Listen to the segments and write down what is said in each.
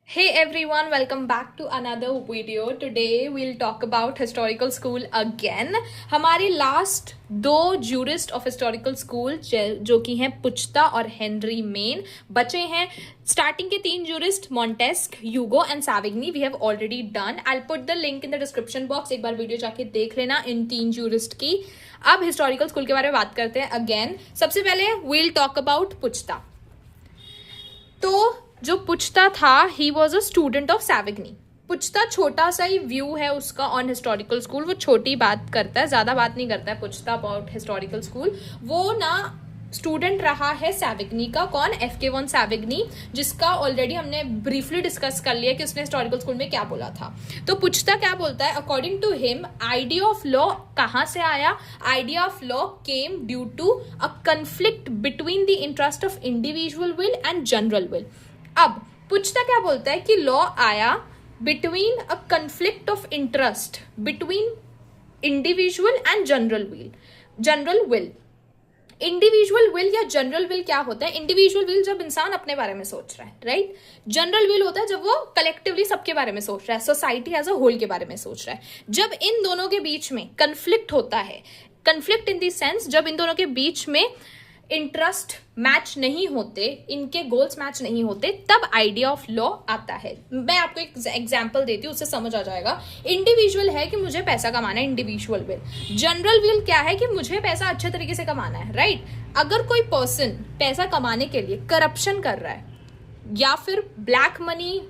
Hey everyone, welcome back to another video. Today we'll talk about historical school again. हमारे last दो jurist of historical school जो कि हैं पुचता और Henry main बचे हैं. स्टार्टिंग के तीन jurist Montesquieu, Hugo and Savigny we have already done. I will put the link in the description box. एक बार वीडियो जाके देख लेना इन तीन जूरिस्ट की. अब हिस्टोरिकल स्कूल के बारे में बात करते हैं अगेन. सबसे पहले वील टॉक अबाउट पुचता. तो जो पुचता था he was a student of Savigny. Puchta छोटा सा ही व्यू है उसका ऑन हिस्टोरिकल स्कूल. वो छोटी बात करता है, ज्यादा बात नहीं करता है पुचता अबाउट हिस्टोरिकल स्कूल. वो ना स्टूडेंट रहा है सैविग्नी का. कौन? FK वन सैविग्नी, जिसका ऑलरेडी हमने ब्रीफली डिस्कस कर लिया कि उसने हिस्टोरिकल स्कूल में क्या बोला था. तो पुचता क्या बोलता है? According to him idea of law कहाँ से आया? Idea of law came due to a conflict between the interest of individual will and general will. अब पुचता क्या बोलता है कि लॉ आया between a conflict of interest between individual and general will. Individual will या general will क्या होता है? इंडिविजुअल विल जब इंसान अपने बारे में सोच रहा है, राइट. जनरल विल होता है जब वो कलेक्टिवली सबके बारे में सोच रहा है, सोसाइटी एज अ होल के बारे में सोच रहा है. जब इन दोनों के बीच में कंफ्लिक्ट होता है, कंफ्लिक्ट इन द सेंस जब इन दोनों के बीच में इंटरेस्ट मैच नहीं होते, इनके गोल्स मैच नहीं होते, तब आइडिया ऑफ लॉ आता है. मैं आपको एक एग्जांपल देती हूँ, उससे समझ आ जाएगा. इंडिविजुअल है कि मुझे पैसा कमाना है, इंडिविजुअल विल. जनरल विल क्या है कि मुझे पैसा अच्छे तरीके से कमाना है, राइट. अगर कोई पर्सन पैसा कमाने के लिए करप्शन कर रहा है या फिर ब्लैक मनी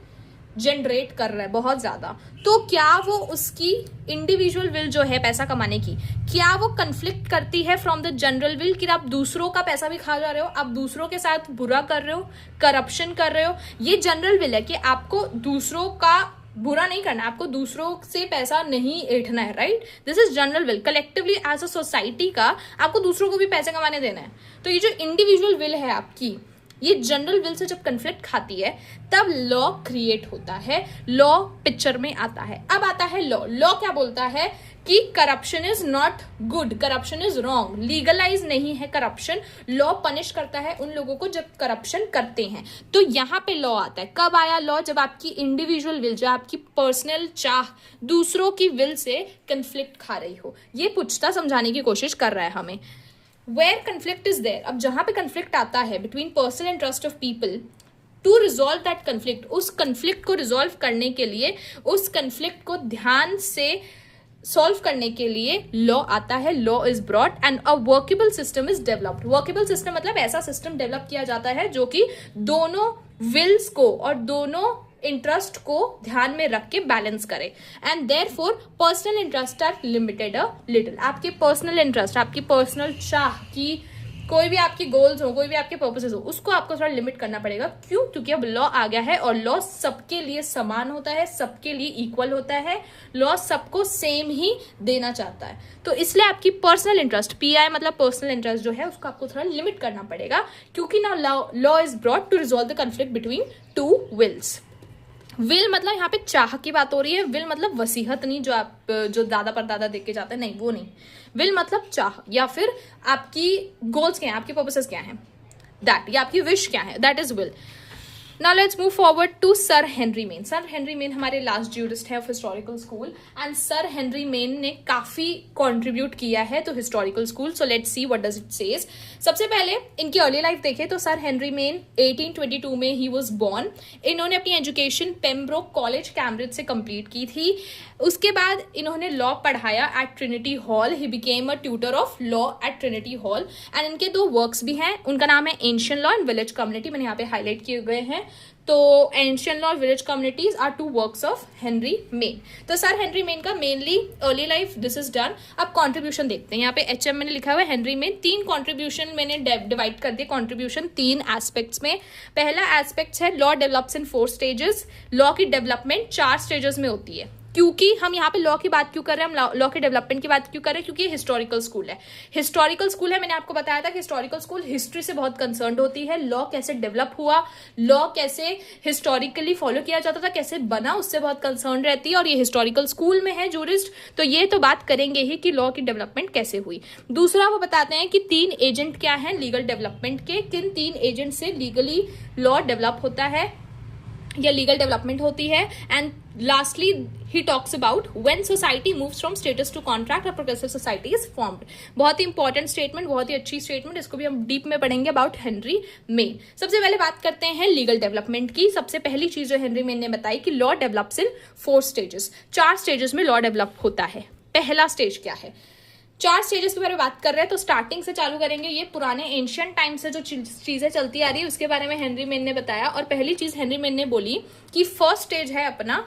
जनरेट कर रहा है बहुत ज्यादा, तो क्या वो उसकी इंडिविजुअल विल जो है पैसा कमाने की, क्या वो कन्फ्लिक्ट करती है फ्रॉम द जनरल विल कि आप दूसरों का पैसा भी खा जा रहे हो, आप दूसरों के साथ बुरा कर रहे हो, करप्शन कर रहे हो. ये जनरल विल है कि आपको दूसरों का बुरा नहीं करना, आपको दूसरों से पैसा नहीं ऐंठना है, right. This is general will. Collectively as a society का आपको दूसरों को भी पैसे कमाने देना है. तो ये जो इंडिविजुअल विल है आपकी, ये जनरल विल से जब कन्फ्लिक्ट खाती है तब लॉ क्रिएट होता है, लॉ पिक्चर में आता है. अब आता है लॉ. लॉ क्या बोलता है कि corruption is not good, corruption is wrong. Legalise नहीं है करप्शन. लॉ पनिश करता है उन लोगों को जब करप्शन करते हैं. तो यहाँ पे लॉ आता है. कब आया लॉ? जब आपकी इंडिविजुअल विल, जो आपकी पर्सनल चाह दूसरों की विल से कन्फ्लिक्ट खा रही हो. ये पुचता समझाने की कोशिश कर रहा है हमें. Where conflict is there, अब जहां पे conflict आता है between personal interest of people, to resolve that conflict, उस conflict को resolve करने के लिए, उस conflict को ध्यान से सॉल्व करने के लिए लॉ आता है. Law is brought and a workable system is developed. Workable system मतलब ऐसा सिस्टम डेवलप किया जाता है जो कि दोनों विल्स को और दोनों इंटरेस्ट को ध्यान में रख के बैलेंस करे. And therefore personal interest are limited a little. आपके पर्सनल इंटरेस्ट, आपकी पर्सनल चाह की कोई भी आपकी गोल्स हो, कोई भी आपके पर्पसेस हो, उसको आपको थोड़ा लिमिट करना पड़ेगा. क्यों? क्योंकि अब लॉ आ गया है और लॉ सबके लिए समान होता है, सबके लिए इक्वल होता है. लॉ सबको सेम ही देना चाहता है. तो इसलिए आपकी पर्सनल इंटरेस्ट, PI मतलब पर्सनल इंटरेस्ट जो है, उसको आपको थोड़ा लिमिट करना पड़ेगा. क्योंकि ना law is brought to resolve the conflict between two wills. Will मतलब यहाँ पे चाह की बात हो रही है. विल मतलब वसीहत नहीं, जो दादा परदादा देख के जाते हैं, नहीं वो नहीं. विल मतलब चाह, या फिर आपकी गोल्स क्या हैं, आपके पर्पसेस क्या हैं, दैट, या आपकी विश क्या है, that is will. Now let's move forward to sir Henry Maine. Sir Henry Maine हमारे लास्ट जूरिस्ट है of historical school. And sir Henry Maine ने काफी कंट्रीब्यूट किया है तो historical school. So let's see what does it says. सबसे पहले इनकी अर्ली लाइफ देखें तो सर हेनरी मेन 1822 में ही वाज बोर्न. इन्होंने अपनी एजुकेशन पेम्ब्रोक कॉलेज कैम्ब्रिज से कंप्लीट की थी. उसके बाद इन्होंने लॉ पढ़ाया at Trinity Hall. He became a tutor of law at Trinity Hall. And इनके दो वर्क्स भी हैं. उनका नाम है Ancient Law and Village Community. मैंने यहाँ पे हाईलाइट किए गए हैं. तो एंशिएंट लॉ और Village Communities are two works of Henry Maine. तो सर हेनरी मेन का mainly early life this is done. अब कॉन्ट्रीब्यूशन देखते हैं. यहाँ पे HM मैंने लिखा हुआ है हेनरी मेन. 3 कॉन्ट्रीब्यूशन मैंने डिवाइड कर दिए. कॉन्ट्रीब्यूशन 3 एस्पेक्ट्स में. पहला एस्पेक्ट है law develops in 4 stages. Law की डेवलपमेंट 4 स्टेजेस में होती है. क्योंकि हम यहाँ पे लॉ की बात क्यों कर रहे हैं, हम लॉ के डेवलपमेंट की बात क्यों कर रहे हैं? क्योंकि हिस्टोरिकल स्कूल है. हिस्टोरिकल स्कूल है, मैंने आपको बताया था कि हिस्टोरिकल स्कूल हिस्ट्री से बहुत कंसर्न्ड होती है. लॉ कैसे डेवलप हुआ, लॉ कैसे हिस्टोरिकली फॉलो किया जाता था, कैसे बना, उससे बहुत कंसर्न रहती है. और ये हिस्टोरिकल स्कूल में है जूरिस्ट, तो ये तो बात करेंगे ही कि लॉ की डेवलपमेंट कैसे हुई. दूसरा वो बताते हैं कि 3 एजेंट क्या हैं लीगल डेवलपमेंट के, किन 3 एजेंट से लीगली लॉ डेवलप होता है. या लीगल डेवलपमेंट होती है। And lastly he talks about when society moves from status to contract, a progressive society is formed. बहुत ही इंपॉर्टेंट स्टेटमेंट, बहुत ही अच्छी स्टेटमेंट, इसको भी हम डीप में पढ़ेंगे अबाउट हेनरी मेन। सबसे पहले बात करते हैं लीगल डेवलपमेंट की। सबसे पहली चीज जो हेनरी मेन ने बताई कि law develops in 4 stages, 4 stages में लॉ डेवलप होता है। पहला स्टेज क्या है, 4 स्टेजेस के बारे में बात कर रहे हैं तो स्टार्टिंग से चालू करेंगे। ये पुराने एंशियंट टाइम से जो चीजें चलती आ रही है उसके बारे में हेनरी मेन ने बताया। और पहली चीज हेनरी मेन ने बोली कि फर्स्ट स्टेज है अपना,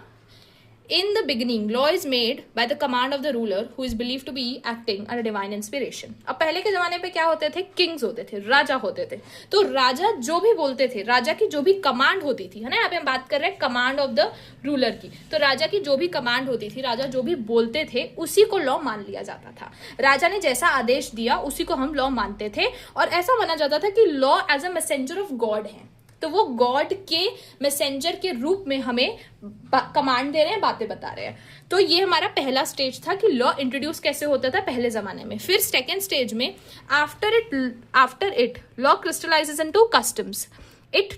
in the beginning law is made by the command of the ruler who is believe to be acting under divine inspiration. अब पहले के जमाने पे क्या होते थे, किंग्स होते थे, राजा होते थे। तो राजा जो भी बोलते थे, राजा की जो भी कमांड होती थी, है ना, यहाँ पे हम बात कर रहे हैं कमांड ऑफ द रूलर की। तो राजा की जो भी कमांड होती थी, राजा जो भी बोलते थे उसी को लॉ मान लिया जाता था। राजा ने जैसा आदेश दिया उसी को हम लॉ मानते थे। और ऐसा माना जाता था कि law as a messenger of God है, तो वो गॉड के मैसेंजर के रूप में हमें कमांड दे रहे हैं, बातें बता रहे हैं। तो ये हमारा पहला स्टेज था कि लॉ इंट्रोड्यूस कैसे होता था पहले जमाने में। फिर सेकेंड स्टेज में after it law crystallises into customs. It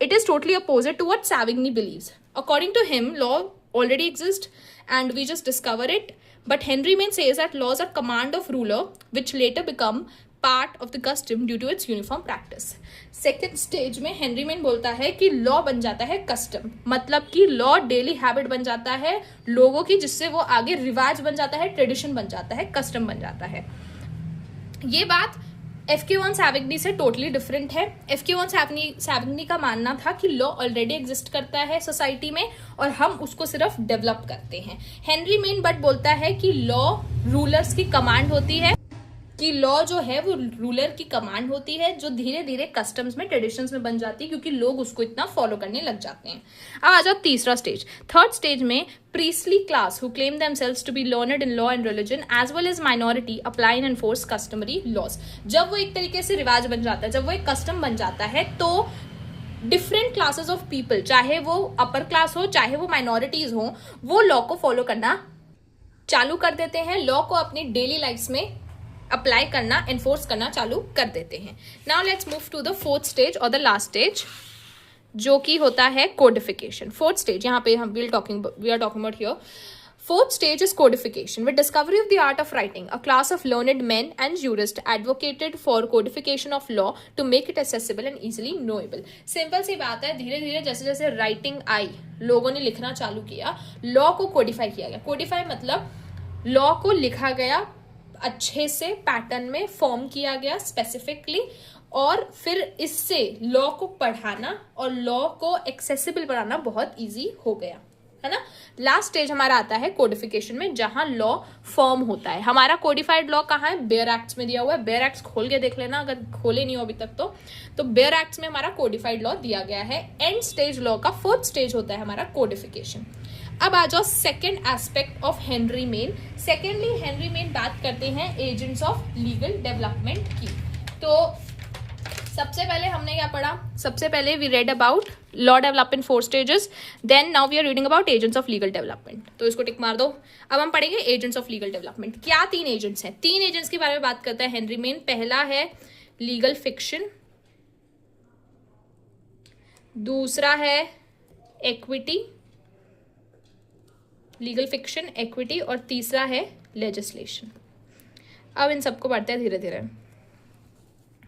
is totally opposite to what Savigny believes. According to him, law already exists and we just discover it. But Henry Main says that laws are command of ruler which later become part of the custom due to its uniform practice. Second stage में Henry main बोलता है कि law बन जाता है custom, मतलब कि law daily habit बन जाता है लोगों की, जिससे वो आगे रिवाज बन जाता है, ट्रेडिशन बन जाता है, कस्टम बन जाता है। ये बात एफके वॉन सैविग्नी से टोटली डिफरेंट है। एफके वॉन सैविग्नी का मानना था कि लॉ ऑलरेडी एग्जिस्ट करता है सोसाइटी में और हम उसको सिर्फ डेवलप करते हैं। हेनरी मेन बट बोलता है कि लॉ रूलर्स की कमांड होती है, कि लॉ जो है वो रूलर की कमांड होती है जो धीरे धीरे कस्टम्स में, ट्रेडिशंस में बन जाती है क्योंकि लोग उसको इतना फॉलो करने लग जाते हैं। अब आ जाओ तीसरा स्टेज। थर्ड स्टेज में priestly class who claim themselves to be learned in law and religion as well as minority apply and enforce customary laws। जब वो एक तरीके से रिवाज बन जाता है, जब वो एक कस्टम बन जाता है, तो डिफरेंट क्लासेस ऑफ पीपल, चाहे वो अपर क्लास हो चाहे वो माइनॉरिटीज हो, वो लॉ को फॉलो करना चालू कर देते हैं, लॉ को अपनी डेली लाइफ में अप्लाई करना, एनफोर्स करना चालू कर देते हैं। Now let's move to the fourth stage और द लास्ट स्टेज, जो कि होता है कोडिफिकेशन। फोर्थ स्टेज यहाँ पे we are talking about here. Fourth stage is codification. With discovery of the art of writing, a class of learned men and jurists advocated for codification of law to make it accessible and easily knowable. Simple सी बात है, धीरे धीरे जैसे जैसे writing I, लोगों ने लिखना चालू किया, लॉ को कोडिफाई किया गया। कोडिफाई मतलब लॉ को लिखा गया, अच्छे से पैटर्न में फॉर्म किया गया स्पेसिफिकली, और फिर इससे लॉ को पढ़ाना और लॉ को एक्सेसिबल बनाना बहुत इजी हो गया, है ना। लास्ट स्टेज हमारा आता है कोडिफिकेशन में, जहां लॉ फॉर्म होता है। हमारा कोडिफाइड लॉ कहाँ है, बेयर एक्ट्स में दिया हुआ है। बेयर एक्ट्स खोल के देख लेना अगर खोले नहीं हो अभी तक तो बेयर एक्ट्स में हमारा कोडिफाइड लॉ दिया गया है। एंड स्टेज लॉ का फोर्थ स्टेज होता है हमारा कोडिफिकेशन। अब आ जाओ second aspect of Henry main. Secondly Henry main बात करते हैं एजेंट्स ऑफ लीगल डेवलपमेंट की। तो सबसे पहले हमने क्या पढ़ा, सबसे पहले we read about law develop in 4 stages, then now we are reading about agents of legal development. तो इसको टिक मार दो। अब हम पढ़ेंगे एजेंट्स ऑफ लीगल डेवलपमेंट। क्या 3 एजेंट्स हैं, 3 एजेंट्स के बारे में बात करता है हेनरी मेन। पहला है लीगल फिक्शन, दूसरा है एक्विटी, लीगल फिक्शन, एक्विटी, और तीसरा है लेजिस्लेशन। अब इन सबको पढ़ते हैं धीरे धीरे।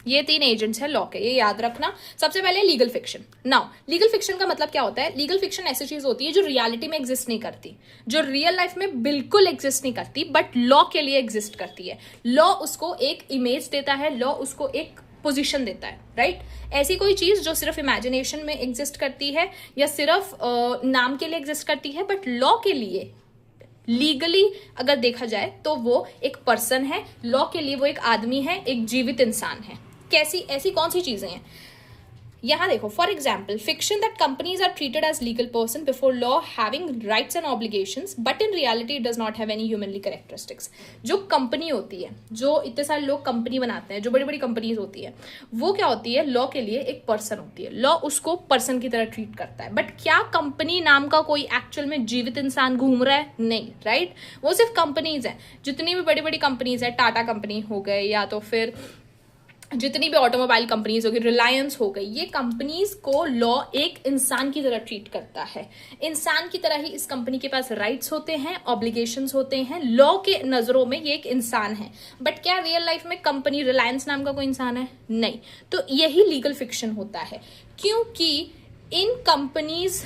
ये 3 एजेंट्स हैं लॉ के, ये याद रखना। सबसे पहले legal fiction. Now legal fiction का मतलब क्या होता है, लीगल फिक्शन ऐसी चीज होती है जो रियलिटी में एग्जिस्ट नहीं करती, जो रियल लाइफ में बिल्कुल एग्जिस्ट नहीं करती, बट लॉ के लिए एग्जिस्ट करती है। लॉ उसको एक इमेज देता है, लॉ उसको एक पोजीशन देता है, राइट। ऐसी कोई चीज जो सिर्फ इमेजिनेशन में एग्जिस्ट करती है या सिर्फ नाम के लिए एग्जिस्ट करती है, बट लॉ के लिए लीगली अगर देखा जाए तो वो एक पर्सन है, लॉ के लिए वो एक आदमी है, एक जीवित इंसान है। कैसी, ऐसी कौन सी चीजें हैं, यहां देखो। For example, fiction that companies are treated as legal person before law having rights and obligations but in reality does not have any humanly characteristics. जो कंपनी होती है, जो इतने सारे लोग कंपनी बनाते हैं, जो बड़ी बड़ी कंपनीज होती है, वो क्या होती है, लॉ के लिए एक पर्सन होती है, लॉ उसको पर्सन की तरह ट्रीट करता है। बट क्या कंपनी नाम का कोई एक्चुअल में जीवित इंसान घूम रहा है, नहीं, राइट। वो सिर्फ कंपनीज है, जितनी भी बड़ी बड़ी कंपनीज है, टाटा कंपनी हो गए या तो फिर जितनी भी ऑटोमोबाइल कंपनीज हो गई, रिलायंस हो गई, ये कंपनीज को लॉ एक इंसान की तरह ट्रीट करता है। इंसान की तरह ही इस कंपनी के पास राइट्स होते हैं, ऑब्लिगेशंस होते हैं। लॉ के नजरों में ये एक इंसान है। बट क्या रियल लाइफ में कंपनी रिलायंस नाम का कोई इंसान है? नहीं। तो यही लीगल फिक्शन होता है, क्योंकि इन कंपनीज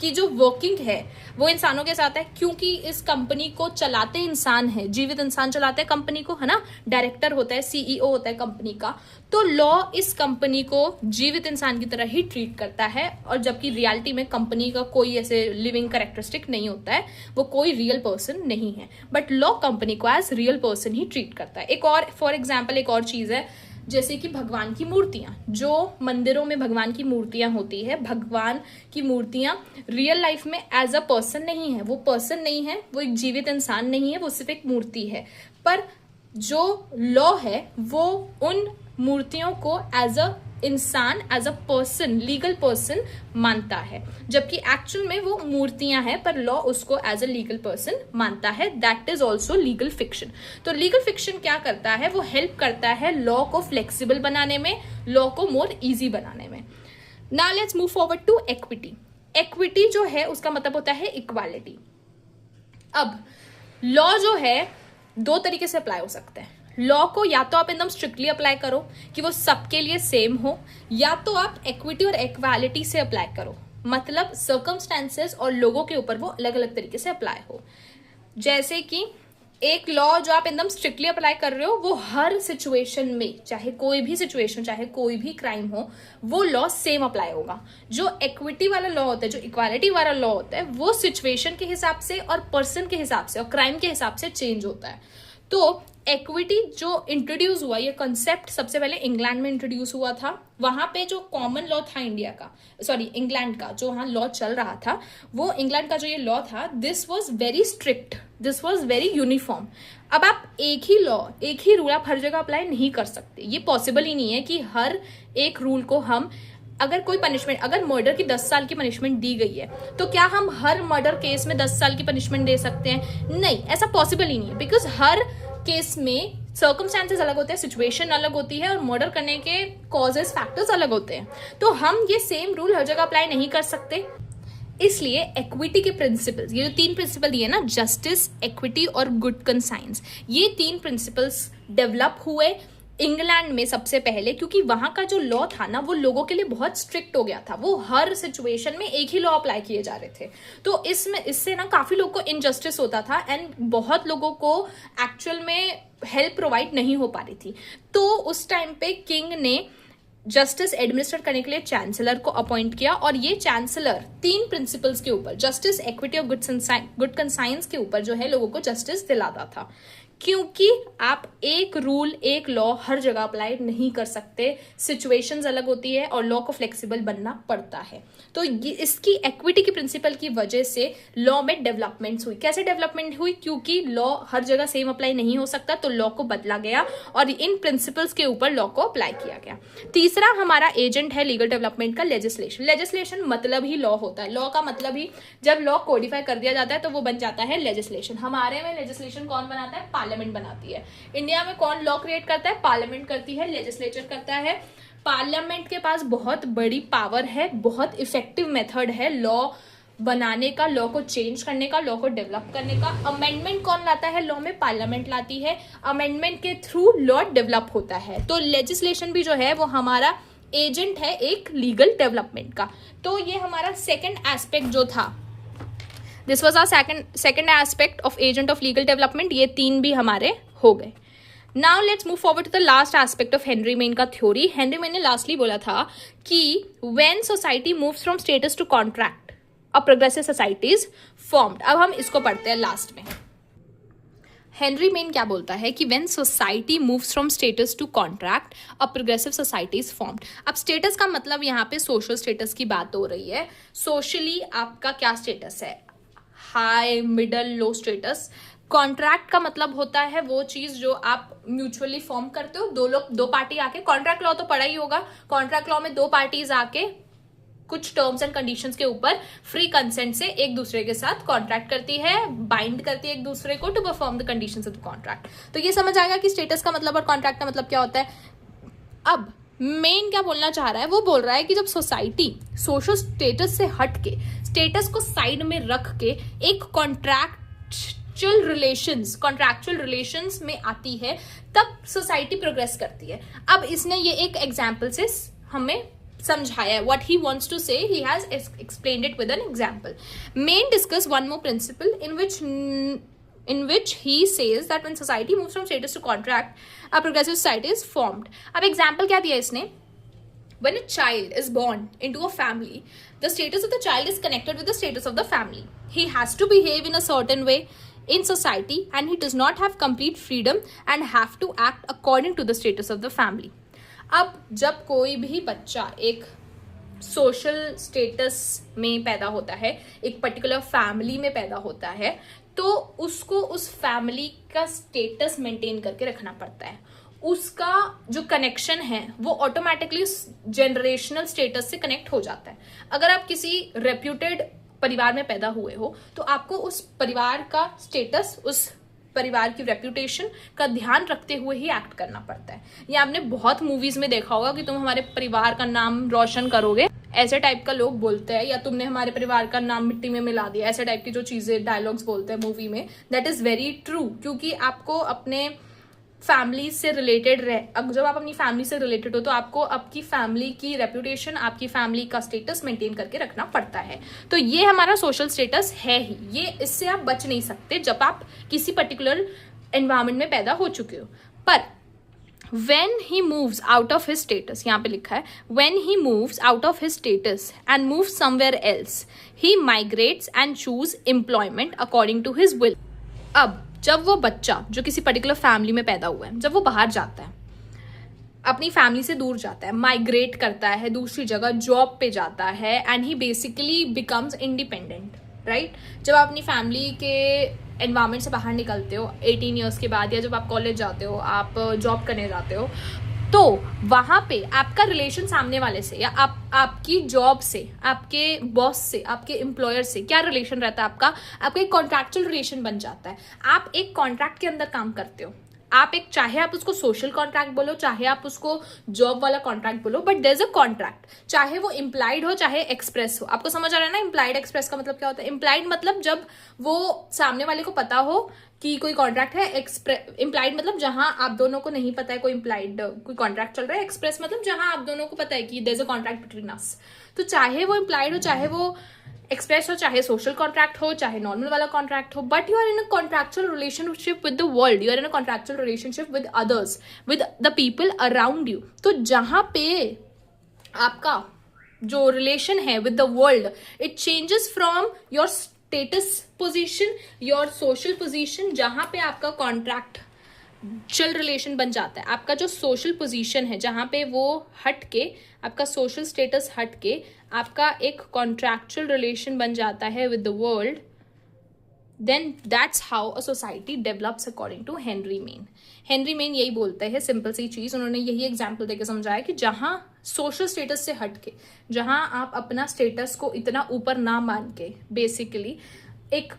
की जो वर्किंग है वो इंसानों के साथ है, क्योंकि इस कंपनी को चलाते इंसान है, जीवित इंसान चलाते हैं कंपनी को, है ना। डायरेक्टर होता है, सीईओ होता है कंपनी का। तो लॉ इस कंपनी को जीवित इंसान की तरह ही ट्रीट करता है, और जबकि रियलिटी में कंपनी का कोई ऐसे लिविंग कैरेक्टरिस्टिक नहीं होता है, वो कोई रियल पर्सन नहीं है, बट लॉ कंपनी को एज रियल पर्सन ही ट्रीट करता है। एक और फॉर एग्जाम्पल एक और चीज है, जैसे कि भगवान की मूर्तियां, जो मंदिरों में भगवान की मूर्तियां होती है, भगवान की मूर्तियां रियल लाइफ में एज अ पर्सन नहीं है, वो पर्सन नहीं है, वो एक जीवित इंसान नहीं है, वो सिर्फ एक मूर्ति है। पर जो लॉ है वो उन मूर्तियों को एज अ इंसान, as a person, legal person मानता है, जबकि एक्चुअल में वो मूर्तियां हैं, पर लॉ उसको एज अ लीगल पर्सन मानता है। That is also legal fiction. तो लीगल फिक्शन क्या करता है? वो हेल्प करता है लॉ को फ्लेक्सिबल बनाने में, लॉ को मोर इजी बनाने में। Now let's move forward to equity. Equity जो है उसका मतलब होता है इक्वालिटी। अब लॉ जो है दो तरीके से अप्लाई हो सकते हैं। लॉ को या तो आप एकदम स्ट्रिक्टली अप्लाई करो कि वो सबके लिए सेम हो, या तो आप इक्विटी और इक्वालिटी से अप्लाई करो, मतलब सर्कमस्टेंसेस और लोगों के ऊपर वो अलग अलग तरीके से अप्लाई हो। जैसे कि एक लॉ जो आप एकदम स्ट्रिक्टली अप्लाई कर रहे हो, वो हर सिचुएशन में, चाहे कोई भी सिचुएशन, चाहे कोई भी क्राइम हो, वो लॉ सेम अप्लाई होगा। जो इक्विटी वाला लॉ होता है, जो इक्वालिटी वाला लॉ होता है, वो सिचुएशन के हिसाब से और पर्सन के हिसाब से और क्राइम के हिसाब से चेंज होता है। तो इक्विटी जो इंट्रोड्यूस हुआ, ये कंसेप्ट सबसे पहले इंग्लैंड में इंट्रोड्यूस हुआ था। वहां पे जो कॉमन लॉ था इंडिया का, सॉरी इंग्लैंड का, जो वहां लॉ चल रहा था, वो इंग्लैंड का जो ये लॉ था, this was very strict, this was very uniform. अब आप एक ही लॉ, एक ही रूल आप हर जगह अप्लाई नहीं कर सकते। ये पॉसिबल ही नहीं है कि हर एक रूल को हम, अगर कोई पनिशमेंट, अगर मर्डर की 10 साल की पनिशमेंट दी गई है, तो क्या हम हर मर्डर केस में 10 साल की पनिशमेंट दे सकते हैं? नहीं, ऐसा पॉसिबल ही नहीं है, बिकॉज हर केस में सर्कमस्टेंसेस अलग होते हैं, सिचुएशन अलग होती है, और मर्डर करने के कॉजेस, फैक्टर्स अलग होते हैं। तो हम ये सेम रूल हर जगह अप्लाई नहीं कर सकते। इसलिए इक्विटी के प्रिंसिपल्स, ये जो 3 प्रिंसिपल दिए ना, जस्टिस, इक्विटी और गुड कंसाइंस, ये 3 प्रिंसिपल्स डेवलप हुए इंग्लैंड में सबसे पहले, क्योंकि वहां का जो लॉ था ना, वो लोगों के लिए बहुत स्ट्रिक्ट हो गया था। वो हर सिचुएशन में एक ही लॉ अप्लाई किए जा रहे थे। तो इससे ना काफी लोगों को इनजस्टिस होता था, एंड बहुत लोगों को एक्चुअल में हेल्प प्रोवाइड नहीं हो पा रही थी। तो उस टाइम पे किंग ने जस्टिस एडमिनिस्टर करने के लिए चांसलर को अपॉइंट किया, और ये चांसलर 3 प्रिंसिपल्स के ऊपर, जस्टिस, इक्विटी और गुड कंसाइंस के ऊपर जो है लोगों को जस्टिस दिलाता था। क्योंकि आप एक रूल, एक लॉ हर जगह अप्लाई नहीं कर सकते, सिचुएशंस अलग होती है और लॉ को फ्लेक्सिबल बनना पड़ता है। तो ये इसकी इक्विटी की प्रिंसिपल की वजह से लॉ में डेवलपमेंट्स हुई। कैसे डेवलपमेंट हुई? क्योंकि लॉ हर जगह सेम अप्लाई नहीं हो सकता, तो लॉ को बदला गया और इन प्रिंसिपल्स के ऊपर लॉ को अप्लाई किया गया। तीसरा हमारा एजेंट है लीगल डेवलपमेंट का, लेजिस्लेशन। लेजिस्लेशन मतलब ही लॉ होता है। लॉ का मतलब ही, जब लॉ कोडिफाई कर दिया जाता है तो वो बन जाता है लेजिस्लेशन। हमारे में लेजिस्लेशन कौन बनाता है? पार्लियामेंट बनाती है। इंडिया में कौन लॉ क्रिएट करता है? पार्लियामेंट करती है, लेजिस्लेचर करता है। पार्लियामेंट के पास बहुत बड़ी पावर है, बहुत इफेक्टिव मेथड है लॉ बनाने का, लॉ को चेंज करने का, लॉ को डेवलप करने का। अमेंडमेंट कौन लाता है लॉ में? पार्लियामेंट लाती है। अमेंडमेंट के थ्रू लॉ डेवलप होता है। तो लेजिस्लेशन भी जो है वो हमारा एजेंट है एक लीगल डेवलपमेंट का। तो ये हमारा सेकेंड एस्पेक्ट जो था, this was our second aspect of agent of legal development. ये 3 भी हमारे हो गए। Now let's move forward to the last aspect of Henry Maine का थ्योरी। हेनरी मेन ने लास्टली बोला था कि when society moves from status to contract, a progressive society is formed. अब हम इसको पढ़ते हैं लास्ट में। हेनरी मेन क्या बोलता है कि when society moves from status to contract, a progressive society is formed. अब स्टेटस का मतलब यहाँ पे सोशल स्टेटस की बात हो रही है। सोशली आपका क्या स्टेटस है? हाई, मिडल, लो स्टेटस। कॉन्ट्रैक्ट का मतलब होता है वो चीज जो आप म्यूचुअली फॉर्म करते हो, दो पार्टी आके। कॉन्ट्रैक्ट लॉ तो पढ़ा ही होगा। कॉन्ट्रैक्ट लॉ में 2 पार्टीज आके कुछ टर्म्स एंड कंडीशंस के ऊपर फ्री कंसेंट से एक दूसरे के साथ कॉन्ट्रैक्ट करती है, बाइंड करती है एक दूसरे को to perform the conditions of the contract. तो ये समझ आएगा कि स्टेटस का मतलब और कॉन्ट्रैक्ट का मतलब क्या होता है। अब मेन क्या बोलना चाह रहा है, वो बोल रहा है कि जब सोसाइटी सोशल स्टेटस से हट के, स्टेटस को साइड में रख के एक कॉन्ट्रैक्चुअल रिलेशंस में आती है, तब सोसाइटी प्रोग्रेस करती है। अब इसने ये एक एग्जाम्पल से हमें समझाया है। What he wants to say, he has explained it with an example. Main discuss one more principle in which he says that when society moves from status to contract, a progressive society is formed. अब example क्या दिया इसने? When a child is born into a family, the status of the child is connected with the status of the family. He has to behave in a certain way in society, and he does not have complete freedom and have to act according to the status of the family. अब जब कोई भी बच्चा एक social status में पैदा होता है, एक पर्टिकुलर फैमिली में पैदा होता है, तो उसको उस फैमिली का स्टेटस मेंटेन करके रखना पड़ता है। उसका जो कनेक्शन है वो ऑटोमेटिकली जनरेशनल स्टेटस से कनेक्ट हो जाता है। अगर आप किसी रेप्यूटेड परिवार में पैदा हुए हो तो आपको उस परिवार का स्टेटस, उस परिवार की रेप्यूटेशन का ध्यान रखते हुए ही एक्ट करना पड़ता है। ये आपने बहुत मूवीज में देखा होगा कि तुम हमारे परिवार का नाम रोशन करोगे, ऐसे टाइप का लोग बोलते हैं, या तुमने हमारे परिवार का नाम मिट्टी में मिला दिया, ऐसे टाइप की जो चीजें डायलॉग्स बोलते हैं मूवी में, दैट इज वेरी ट्रू। क्योंकि आपको अपने फैमिली से रिलेटेड जब आप अपनी फैमिली से रिलेटेड हो तो आपको आपकी फैमिली की रेप्यूटेशन, आपकी फैमिली का स्टेटस मेंटेन करके रखना पड़ता है। तो ये हमारा सोशल स्टेटस है ही, ये इससे आप बच नहीं सकते जब आप किसी पर्टिकुलर एनवायरमेंट में पैदा हो चुके हो। पर when he moves out of his status, यहाँ पे लिखा है when he moves out of his status and moves somewhere else, he migrates and choose employment according to his will. अब जब वो बच्चा जो किसी पर्टिकुलर फैमिली में पैदा हुआ है, जब वो बाहर जाता है, अपनी फैमिली से दूर जाता है, माइग्रेट करता है, दूसरी जगह जॉब पे जाता है, and he basically becomes independent, right. जब आप अपनी फैमिली के एनवायरमेंट से बाहर निकलते हो 18 ईयर्स के बाद, या जब आप कॉलेज जाते हो, आप जॉब करने जाते हो, तो वहाँ पे आपका रिलेशन सामने वाले से या आपकी जॉब से, आपके बॉस से, आपके एम्प्लॉयर से क्या रिलेशन रहता है आपका एक कॉन्ट्रैक्चुअल रिलेशन बन जाता है। आप एक कॉन्ट्रैक्ट के अंदर काम करते हो, आप एक, चाहे आप उसको सोशल कॉन्ट्रैक्ट बोलो, चाहे आप उसको जॉब वाला कॉन्ट्रैक्ट बोलो, but there is a contract, चाहे वो इम्प्लाइड हो चाहे एक्सप्रेस हो। आपको समझ आ रहा है ना इम्प्लाइड एक्सप्रेस का मतलब क्या होता है? इम्प्लाइड मतलब जब वो सामने वाले को पता हो कि कोई कॉन्ट्रैक्ट है, इम्प्लाइड मतलब जहां आप दोनों को नहीं पता है कोई कोई कॉन्ट्रैक्ट चल रहा है, एक्सप्रेस मतलब जहां आप दोनों को पता है कि there is a contract between us. तो चाहे वो इम्प्लाइड हो, चाहे वो एक्सप्रेस हो, चाहे सोशल कॉन्ट्रैक्ट हो, चाहे नॉर्मल वाला कॉन्ट्रैक्ट हो, but you are in a contractual relationship with the world, you are in a contractual relationship with others, with the people around you. तो जहां पे आपका जो रिलेशन है with the world, it changes from your status position, your social position, जहां पे आपका contractual relation बन जाता है, आपका जो सोशल पोजीशन है जहां पे वो हट के, आपका सोशल स्टेटस हट के आपका एक कॉन्ट्रैक्चुअल रिलेशन बन जाता है with the world, then that's how a society develops according to Henry Maine. Henry Maine यही बोलते हैं, सिंपल सी चीज, उन्होंने यही एग्जाम्पल देकर समझाया कि जहां सोशल स्टेटस से हट के, जहां आप अपना स्टेटस को इतना ऊपर ना मान के, बेसिकली एक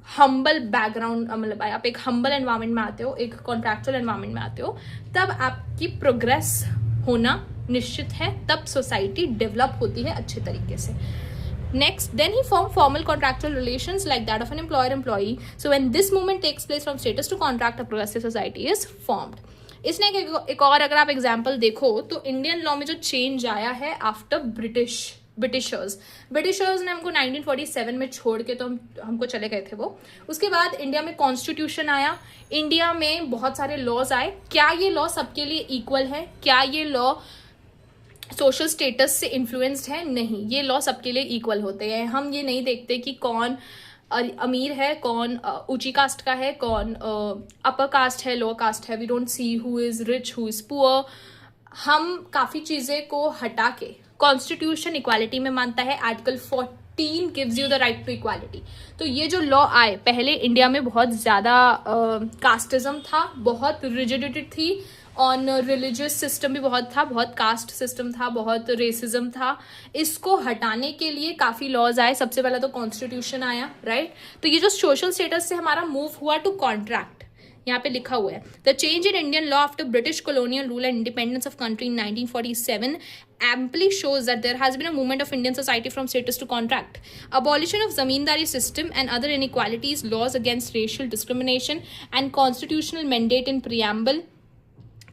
हम्बल बैकग्राउंड, मतलब आप एक हम्बल एनवायरनमेंट में आते हो, एक कॉन्ट्रैक्चुअल एनवायरनमेंट में आते हो, तब आपकी प्रोग्रेस होना निश्चित है, तब सोसाइटी डेवलप होती है अच्छे तरीके से। Next, then he formed formal contractual relations like that of an employer-employee. So when this movement takes place from status to contract, a progressive society is formed. इसने एक और अगर आप एग्जाम्पल देखो तो इंडियन लॉ में जो चेंज आया है आफ्टर ब्रिटिशर्स ने हमको 1947 में छोड़ के तो हमको चले गए थे वो। उसके बाद इंडिया में कॉन्स्टिट्यूशन आया, इंडिया में बहुत सारे लॉज आए। क्या ये लॉ सबके लिए इक्वल है? क्या ये लॉ सोशल स्टेटस से इन्फ्लुएंस्ड है? नहीं, ये लॉ सबके लिए इक्वल होते हैं। हम ये नहीं देखते कि कौन अमीर है, कौन ऊंची कास्ट का है, कौन अपर कास्ट है, लोअर कास्ट है। We don't see who is rich, who is poor. हम काफ़ी चीज़ें को हटा के, कॉन्स्टिट्यूशन इक्वालिटी में मानता है, article 14 gives you the right to equality. तो ये जो लॉ आए, पहले इंडिया में बहुत ज़्यादा कास्टिज्म था, बहुत रिजिडिटी थी, ऑन रिलीजियस सिस्टम भी बहुत था, बहुत कास्ट सिस्टम था, बहुत रेसिज्म था। इसको हटाने के लिए काफ़ी लॉज आए। सबसे पहला तो कॉन्स्टिट्यूशन आया, राइट। तो ये जो सोशल स्टेटस से हमारा मूव हुआ टू कॉन्ट्रैक्ट, यहाँ पे लिखा हुआ है the change in Indian law after British colonial rule and independence of country in 1947 amply shows that there has been a movement of Indian society from status to contract. Abolition of zamindari system and other inequalities, laws against racial discrimination, and constitutional mandate in preamble.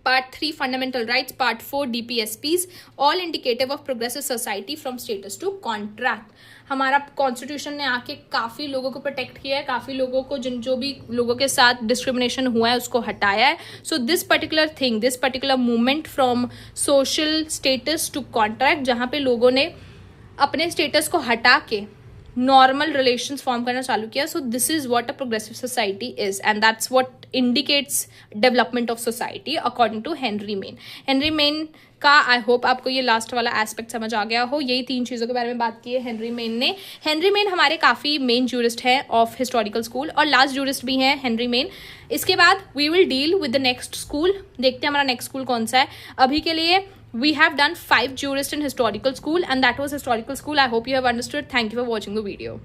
Part 3 Fundamental Rights, Part 4 DPSPs, all indicative of progressive society from status to contract. हमारा constitution ने आके काफ़ी लोगों को protect किया है, काफ़ी लोगों को जो भी लोगों के साथ डिस्क्रिमिनेशन हुआ है उसको हटाया है. So this particular movement from social status to contract, जहाँ पे लोगों ने अपने स्टेटस को हटा के नॉर्मल रिलेशंस फॉर्म करना चालू किया. So this is what a progressive society is and that's what indicates development of society according to Henry Maine का. आई होप आपको ये लास्ट वाला एस्पेक्ट समझ आ गया हो. यही 3 चीज़ों के बारे में बात की है हेनरी मेन हमारे काफ़ी मेन जूरिस्ट हैं ऑफ हिस्टोरिकल स्कूल और लास्ट जूरिस्ट भी हैं हेनरी मेन. इसके बाद we will deal with the next school. देखते हैं हमारा नेक्स्ट स्कूल कौन सा है. अभी के लिए we have done 5 jurists in historical school and that was historical school. I hope you have understood. Thank you for watching the video.